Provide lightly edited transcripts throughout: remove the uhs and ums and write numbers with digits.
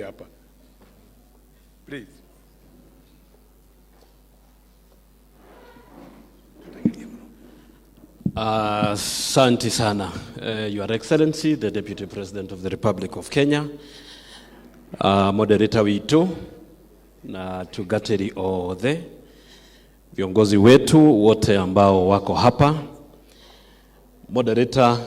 Hapa. Please. Asante sana, Your Excellency, the Deputy President of the Republic of Kenya, moderator wetu na tugateri othe, viongozi wetu wote ambao wako hapa, moderator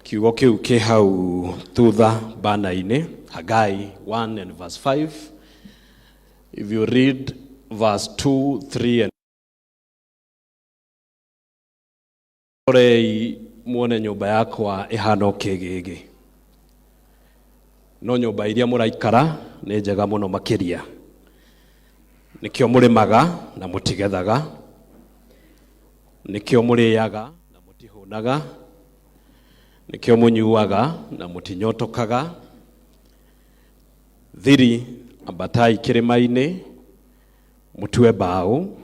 kiugo kiu ki hau thutha bana-ini, Hagai 1 and verse 5. If you read verse 2, 3 and Orei muone nyumba yakwa ihana kigigi. No nyumba iria muraikara ni njega muno makiria. Nikio murimaga na mutigethaga. Nikio muriyaga na mutihunaga. Nikio munyuaga na mutinyotokaga. Thiri ambatai kirima-ini mutue bau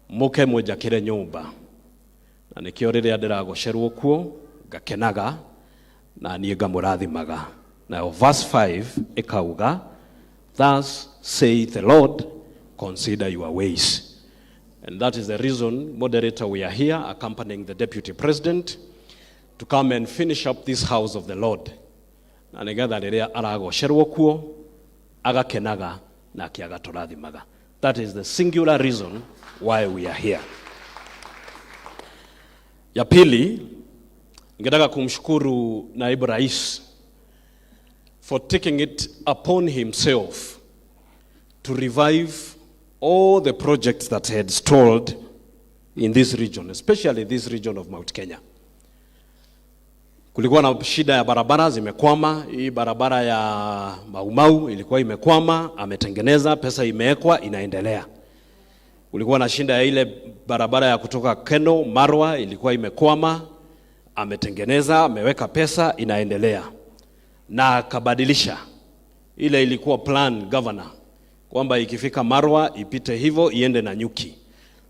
muke mujakire nyumba. Na nikio riria ndiragocerwo kuo ngakenaga na nie ngamurathimaga. Now verse 5 ikauga, thus saith the Lord, consider your ways. And that is the reason, moderator, we are here accompanying the Deputy President to come and finish up this house of the Lord. Na nigetha riria aragocerwo kuo agakenaga na akiagaturathimaga. That is the singular reason why we are here. Ya pili, ningetaka kumshukuru Naibu Rais for taking it upon himself to revive all the projects that had stalled in this region, especially this region of Mount Kenya. Kulikuwa na shida ya barabara zimekwama, hii barabara ya Maumau ilikuwa imekwama, ametengeneza, pesa imewekwa, inaendelea. Kulikuwa na shida ya ile barabara ya kutoka Keno, Marwa ilikuwa imekwama, ametengeneza, ameweka pesa, inaendelea. Na kabadilisha, ile ilikuwa plan governor, kwamba ikifika Marwa, ipite hivyo, iende na Nyuki.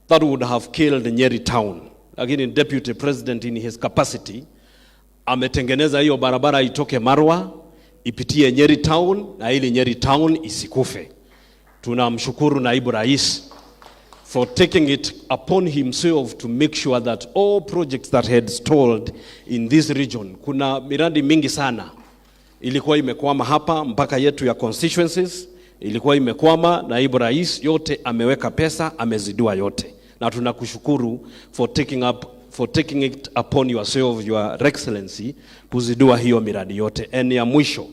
That would have killed Nyeri town. Lakini Deputy President in his capacity, ametengeneza hiyo barabara itoke Marwa, ipitie Nyeri town, na ili Nyeri town isikufe. Tunamshukuru Naibu Rais for taking it upon himself to make sure that all projects that had stalled in this region, kuna miradi mingi sana ilikuwa imekwama hapa, mpaka yetu ya constituencies ilikuwa imekwama. Naibu Rais yote ameweka pesa, amezidua yote, na tunakushukuru for taking it upon yourself, Your Excellency, kuzidua hiyo miradi yote. And ya mwisho,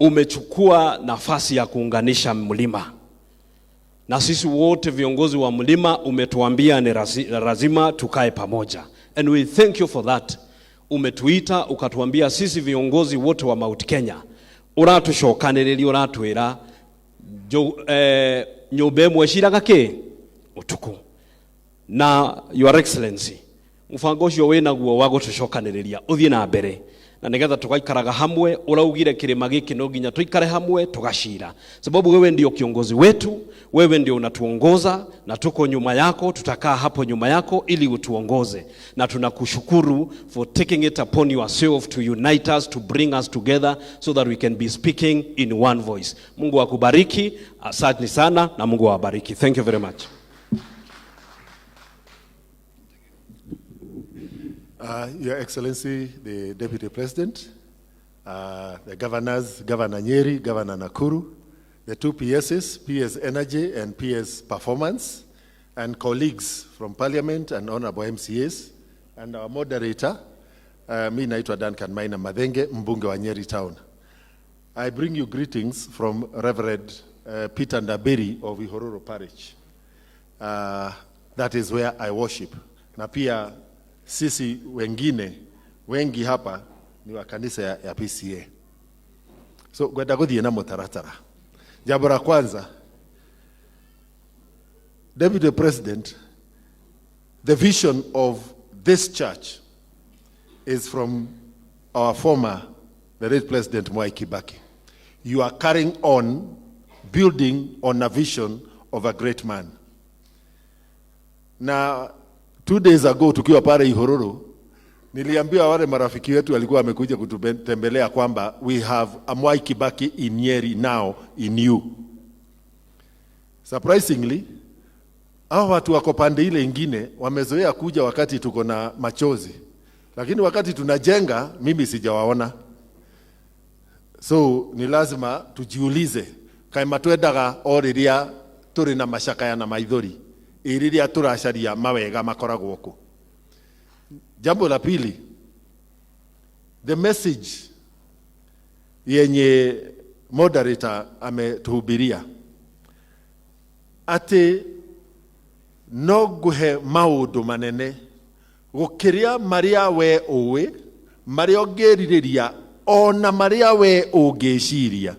umechukua nafasi ya kuunganisha mlima. Na sisi wote viongozi wa mlima umetuambia ni lazima tukae pamoja. And we thank you for that. Umetuita ukatuambia sisi viongozi wote wa Mount Kenya, uratushokaniriria, uratwira nyumba imwe ciraga ki utuku. Na Your Excellency, mubango ucio winaguo wa gutushokaniriria uthie na mbere, na nigetha tugaikaraga hamwe. Uraugire kirima giki no nginya tuikare hamwe tugashira, sababu wewe ndio kiongozi wetu, wewe ndio unatuongoza, na tuko nyuma yako, tutakaa hapo nyuma yako ili utuongoze. Na tunakushukuru for taking it upon yourself to unite us, to bring us together so that we can be speaking in one voice. Mungu akubariki, asante sana, na Mungu awabariki. Thank you very much. Your Excellency, the Deputy President, the governors, Governor Nyeri, Governor Nakuru, the two PSs, PS Energy and PS Performance, and colleagues from Parliament and honorable MCAs, and our moderator, mi naitwa Duncan Maina Madhenge, mbunge wa Nyeri Town. I bring you greetings from Reverend Peter Ndabiri of Ihororo Parish. That is where I worship. Na pia sisi wengine wengi hapa ni wa kanisa ya PCA. So gwenda guthie na mutaratara. Jambo la kwanza, Deputy President, the vision of this church is from our former, the late President Mwai Kibaki. You are carrying on, building on a vision of a great man. Na 2 days ago tukiwa pale Ihororo, Niliambiwa wale marafiki wetu walikuwa wamekuja kutembelea kwamba we have a Mwai Kibaki in Nyeri now in you. Surprisingly, hao watu wako pande ile ingine wamezoea kuja wakati tuko na machozi. Lakini wakati tunajenga mimi sijawaona. So ni lazima tujiulize kaima twendaga o riria turi na mashakaya na maithori iriria turacaria mawega makoragwo ku. Jambo la pili, the message yenye moderator ametuhubiria ati no guhe maundu manene gukiria maria we uwe maria ongeririria ona maria we ungeciria.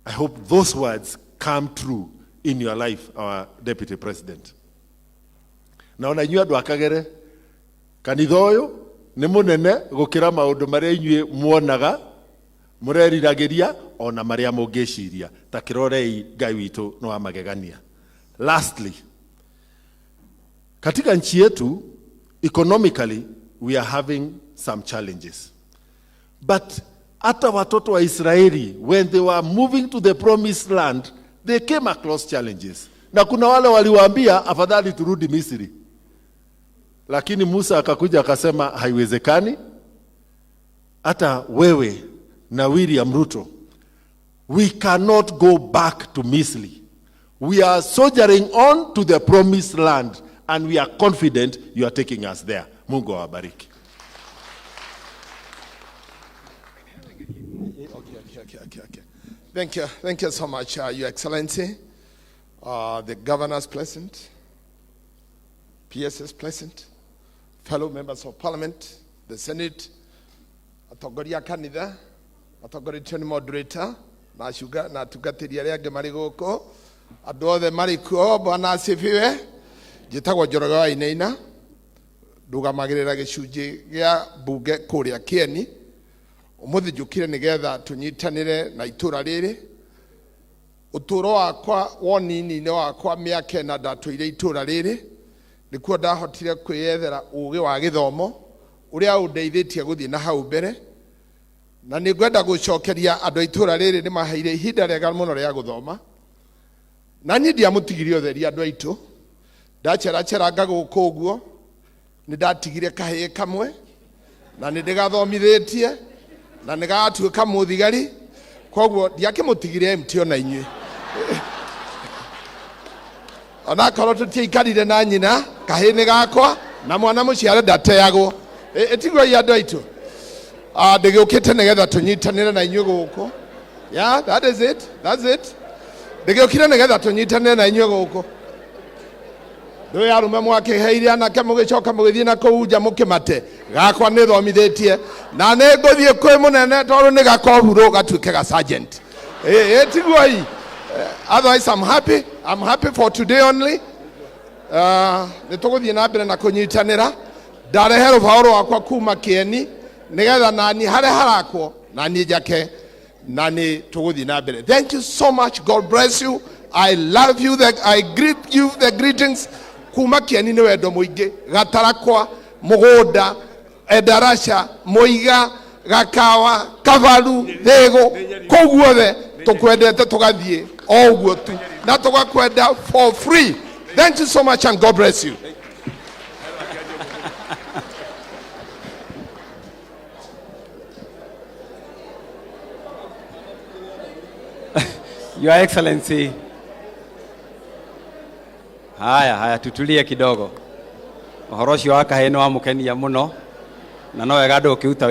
I hope those words come true in your life, our Deputy President. Naona inyuĩ andũ akagere kanitha ũyũ nĩ mũnene gũkĩra maũndũ marĩa inyuĩ muonaga mũreriragĩria ona marĩa mũngĩciria. Ta kĩrorei Ngai witũ no wa magegania. Lastly, katika nchi yetu economically we are having some challenges. But hata watoto wa Israeli when they were moving to the promised land they came across challenges. Na kuna wale waliwaambia afadhali turudi Misri. Lakini Musa akakuja akasema haiwezekani. Hata wewe na William Ruto, we cannot go back to Misri. We are soldiering on to the promised land and we are confident you are taking us there. Mungu awabariki. Okay. Thank you so much, Your Excellency. The Governor's present, PSS present, fellow members of Parliament, the Senate, atongoria kanitha, atongoria ni moderator, na shuga na tugatiria ria ngemari guko, andu othe mari kuo bwana asifiwe. Njitagwo Njoroge wa Inaina, ndugamagirira gicunji gia bunge kuria Kieni. Umuthi njukire nigetha tunyitanire na itura riri. Uturo wakwa wonini-ini wakwa miaka na ndatuire itura riri nikuo ndahotire kwiyethera ugi wa githomo uria undeithitie guthii na hau mbere, na ningwenda gucokeria andu itura riri ni maheire ihinda rega muno ria guthoma, na ni ndiamutigirie utheri andu aitu ndaceracera guku uguo ni ndatigire kahii kamwe na ni ndigathomithitie na nigatuika muthigari, koguo ndiakimutigire empty ona inyui. Ona korwo tutiaikarire na nyina kahini gakwa na mwana muciare ndateagwo. Etigwo ya andu aitu ndigiukite nigetha tunyitanire na inyui guku. Yeah, that is it. Ndigiukire nigetha tunyitanire na inyui guku. Ndui arume mwakiheire anake mugicoka mugithie na kuu nja mukimate gakwa ni thomithitie na ni nguthie kwi munene tondu ni gakohuro gatuike ga sergeant. Etigwo otherwise I'm happy for today only. Nituguthie na mbere na kunyitanira ndarehe rubauru wakwa kuma Kieni nigetha nani hare harakwo nani njake nani tuguthie na mbere. Thank you so much. God bless you. I love you. I greet you the greetings kuma Kieni ni wendo muingi Gatarakwa Mugunda Endarasha Muiga Gakawa Kavalu Thego koguothe tukwendete tugathie o uguo tu na tugakwenda for free. Thank you so much and God bless you. Your Excellency. Haya tutulie kidogo. Uhoro ucio wa kaheni wa mukenia muno na no wega ndu ukiuta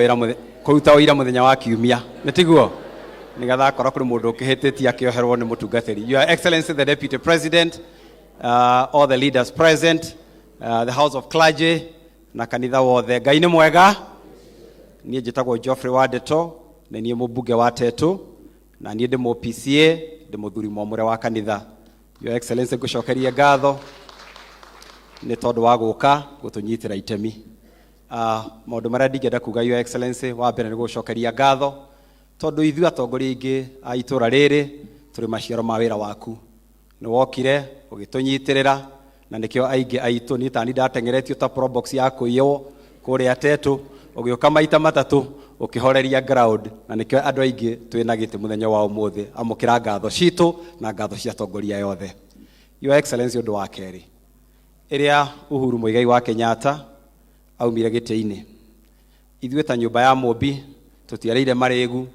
wira muthenya wa kiumia nitiguo nigetha akorwo kuri mundu ukihititie akioherwo ni mutungatiri. Your Excellency the Deputy President, all the leaders present, the House of Clergy na kanitha wothe, Ngai ni mwega. Nie njitagwo Geoffrey Wadeto na nie mubunge wa Tetu na nie ndi mu PCA ndi muthuri mwamure wa kanitha. Your Excellency ngucokeria ngatho ni tondu wa guka gutunyitira itemi. Maundu maria ndingenda kuga Your Excellency, wa mbere ni gucokeria ngatho tondu ithuĩ atongoria ingi a itura riri turi maciaro ma wira waku. Ni wokire ugitunyitirira na nikio aingi aitu ni tani ndatengeretio ta probox ya kuiywo kuria tetu ugioka maita matatu ukihoreria ground na nikio andu aingi twina giti muthenya wa umuthi amukira ngatho citu na ngatho cia tongoria yothe. Your Excellency, undu wa keri iria Uhuru Muigai wa Kenyatta aumire giti-ini, ithuĩ ta nyũmba ya mũmbi tũtiarĩire marĩgu.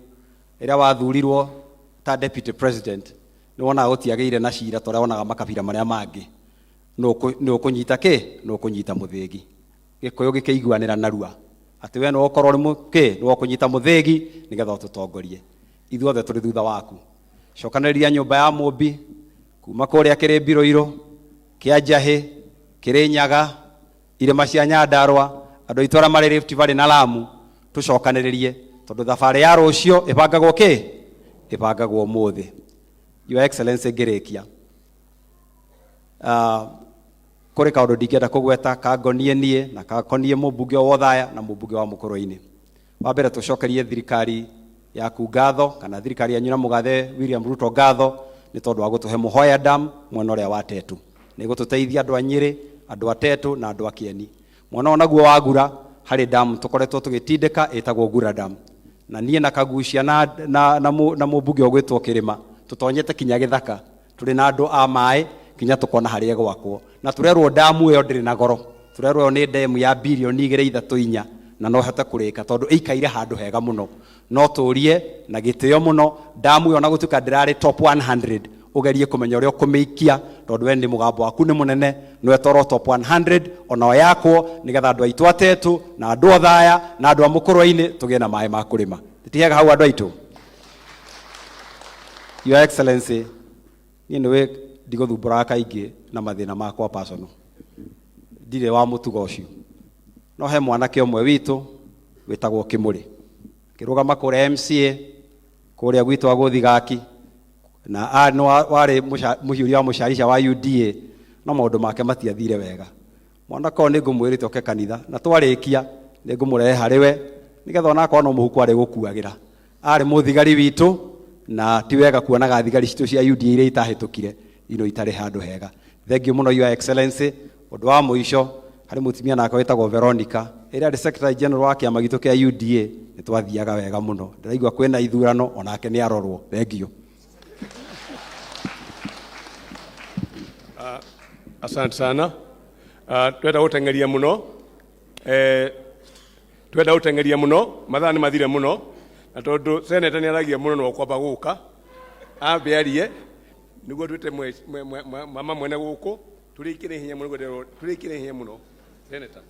Iria wathurirwo ta deputy president nĩ wonaga gũtiagĩire na cira tũrĩa wonaga makabira marĩa mangĩ. Nĩ ũkũnyita kĩ? Nĩ ũkũnyita mũthĩgi. Gĩkũyũ gĩkĩiguanĩra narua atĩ we nĩ ũkorwo nĩ ũkũnyita mũthĩgi nĩgetha ũtũtongorie. Ithuothe tũrĩ thutha waku. Cokanĩrĩria nyũmba ya mũmbi kuma kũrĩa kĩrĩ Mbirũirũ, kĩa Njahĩ, kĩrĩ Nyaga, irĩma cia Nyandarua, andũ aitũ arĩa marĩ Rift Valley na Lamu, tũcokanĩrĩrie tondũ thabarĩ ya rũciũ ĩbangagwo kĩ? Ĩbangagwo ũmũthĩ. Your Excellency, ngĩrĩkia kũrĩ kaũndũ ndingĩenda kũgweta kangonie niĩ na kakonie mũmbunge wa Othaya na mũmbunge wa Mũkũrũ-inĩ. Wa mbere tũcokerie thirikari yaku ngatho kana thirikari yanyu na mũgathe William Ruto ngatho nĩ tondũ wa gũtũhe Mũhoya Dam mwena ũrĩa wa Tetu. Nĩ gũtũteithia andũ a Nyeri, andũ a Tetu na andũ a Kieni. Mwena onaguo wa Gura harĩ dam tũkoretwo tũgĩtindĩka ĩtagwo Gura Dam. Na niĩ na Kagucia na mũmbunge ũgwĩtwo Kĩrĩma tũtonyete kinya gĩthaka tũrĩ na andũ a maĩ kinya tũkona harĩa gwakwo. Na tũrerwo damu ĩyo ndĩrĩ na goro. Tũrerwo nĩ demu ya bilioni 2.3 na no hote kũrĩka tondũ ĩikaire handũ hega mũno. No tũrie na gĩtĩo mũno damu ĩyo na gũtuĩka ndĩrarĩ top 100 ugerie kumenya ũrĩa ũkũmĩikia tondũ we nĩ mũgambo waku nĩ mũnene no etoro top 100 ona yakwo nĩgetha andũ aitũ atetu na andũ Othaya na andũ a Mũkũrũ-inĩ tũgĩe na maĩ ma kũrĩma. Tũtiheaga hau andũ aitũ. Your Excellency, niĩ nĩwe ndigũthumbũraga kaingĩ na mathĩna makwa personal. Ndirĩ wa mũtugo ũcio. No he mwanake ũmwe witũ wĩtagwo Kĩmũrĩ. Kĩrũgama kũrĩa MCA kũrĩa gwitũ agũthigaki na no warĩ mũhiũria wa mũcarica wa UDA no maũndũ make matiathire wega. Mwanake ũyũ nĩ ngũmwĩrĩte oke kanitha na twarĩkia nĩ ngũmũrehe harĩ we nĩgetha ona akorwo no mũhuko arĩ gũkuagĩra. Arĩ mũthigari witũ na ti wega kuonaga thigari citũ cia UDA iria itahĩtũkire ino itarĩ handũ hega. Thank you mũno Your Excellency. Ũndũ wa mũico harĩ mũtumia nake wĩtagwo Veronica ĩrĩa arĩ Secretary General wa kĩama gitũ kĩa UDA nĩ twathiaga wega mũno. Ndĩraigua kwĩna ithurano onake nĩ arorwo. Thank you. Asante sana. Twenda gũteng'eria mũno mathaa nĩ mathire mũno na tondũ seneta nĩ aragia mũno no kwamba gũka ambe arie nĩguo twĩte mama mwene gũkũ tũrĩkĩre hinya mũno seneta.